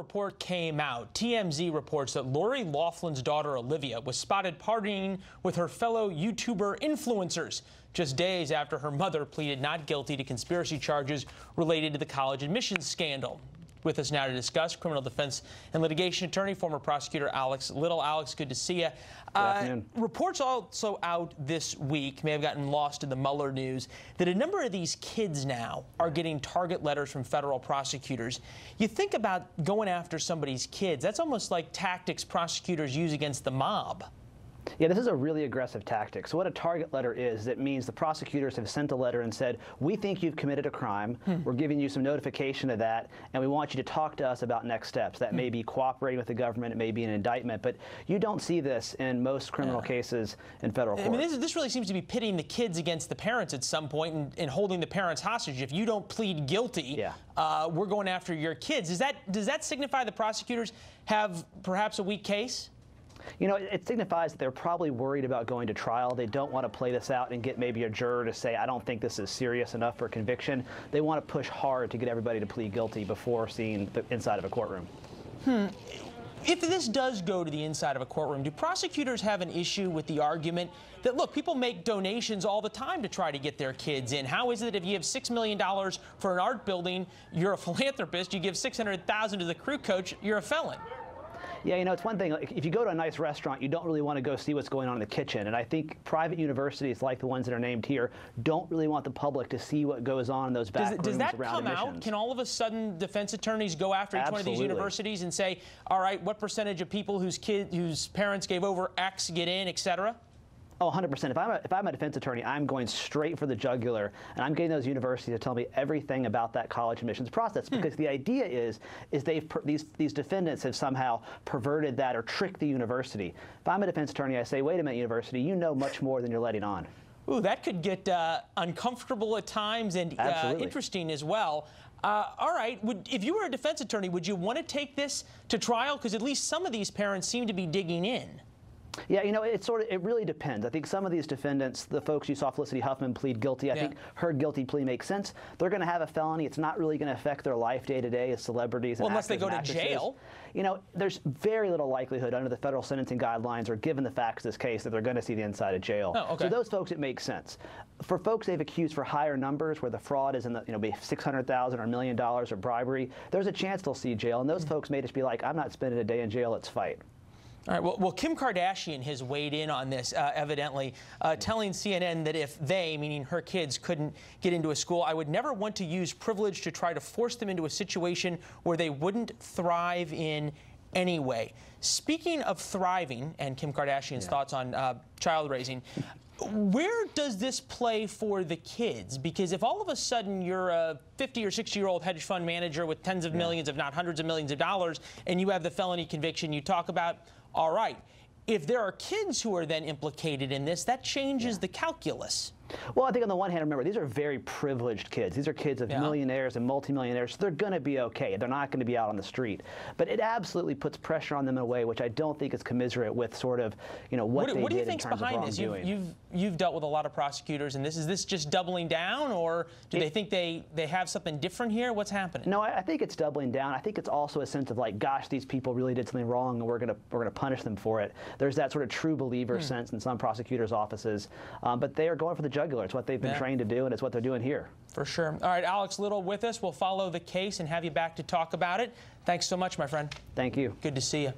report came out. TMZ reports that Lori Loughlin's daughter, Olivia, was spotted partying with her fellow YouTuber influencers just days after her mother pleaded not guilty to conspiracy charges related to the college admissions scandal. With us now to discuss, criminal defense and litigation attorney, former prosecutor Alex Little. Alex, good to see you. Good afternoon. Reports also out this week, may have gotten lost in the Mueller news, that a number of these kids now are getting target letters from federal prosecutors. You think about going after somebody's kids, that's almost like tactics prosecutors use against the mob. Yeah, this is a really aggressive tactic. So what a target letter is, it means the prosecutors have sent a letter and said, we think you've committed a crime. We're giving you some notification of that, and we want you to talk to us about next steps. That may be cooperating with the government, it may be an indictment, but you don't see this in most criminal cases in federal court. I mean, this really seems to be pitting the kids against the parents at some point and holding the parents hostage. If you don't plead guilty, we're going after your kids. Does that signify the prosecutors have perhaps a weak case? You know, it signifies that they're probably worried about going to trial. They don't want to play this out and get maybe a juror to say, I don't think this is serious enough for conviction. They want to push hard to get everybody to plead guilty before seeing the inside of a courtroom. If this does go to the inside of a courtroom, do prosecutors have an issue with the argument that, look, people make donations all the time to try to get their kids in? How is it if you have $6 million for an art building, you're a philanthropist, you give $600,000 to the crew coach, you're a felon? Yeah, you know, it's one thing, like, if you go to a nice restaurant, you don't really want to go see what's going on in the kitchen. And I think private universities, like the ones that are named here, don't really want the public to see what goes on in those back rooms around admissions. Does that come out? Can all of a sudden defense attorneys go after each one of these universities and say, all right, what percentage of people whose parents gave over X get in, et cetera? Oh, 100%. If I'm a defense attorney, I'm going straight for the jugular, and I'm getting those universities to tell me everything about that college admissions process, because the idea is these defendants have somehow perverted that or tricked the university. If I'm a defense attorney, I say, wait a minute, university, you know much more than you're letting on. Ooh, that could get uncomfortable at times and interesting as well. All right, if you were a defense attorney, would you want to take this to trial? Because at least some of these parents seem to be digging in. Yeah, you know, it really depends. I think some of these defendants, the folks you saw Felicity Huffman plead guilty, I think her guilty plea makes sense. They're going to have a felony. It's not really going to affect their life day to day as celebrities and unless they go to actresses. Jail. You know, there's very little likelihood under the federal sentencing guidelines or given the facts of this case that they're going to see the inside of jail. Oh, okay. So those folks, it makes sense. For folks they've accused for higher numbers where the fraud is in the, be $600,000 or $1 million or bribery, there's a chance they'll see jail. And those folks may just be like, I'm not spending a day in jail, let's fight. All right, well, Kim Kardashian has weighed in on this, evidently, telling CNN that if they, meaning her kids, couldn't get into a school, I would never want to use privilege to try to force them into a situation where they wouldn't thrive in anyway. Speaking of thriving, and Kim Kardashian's thoughts on child raising, where does this play for the kids? Because if all of a sudden you're a 50 or 60-year-old hedge fund manager with tens of millions, if not hundreds of millions of dollars, and you have the felony conviction, you talk about, all right, if there are kids who are then implicated in this, that changes the calculus. Well, I think on the one hand, remember, these are very privileged kids. These are kids of millionaires and multimillionaires, so they're going to be okay. They're not going to be out on the street. But it absolutely puts pressure on them in a way which I don't think is commiserate with sort of, what they did in terms of wrongdoing. You've dealt with a lot of prosecutors, and is this just doubling down, or do they think they have something different here? What's happening? No, I think it's doubling down. I think it's also a sense of like, gosh, these people really did something wrong, and we're gonna punish them for it. There's that sort of true believer sense in some prosecutors' offices, but they are going for the jugular. It's what they've been trained to do, and it's what they're doing here. For sure. All right, Alex Little with us. We'll follow the case and have you back to talk about it. Thanks so much, my friend. Thank you. Good to see you.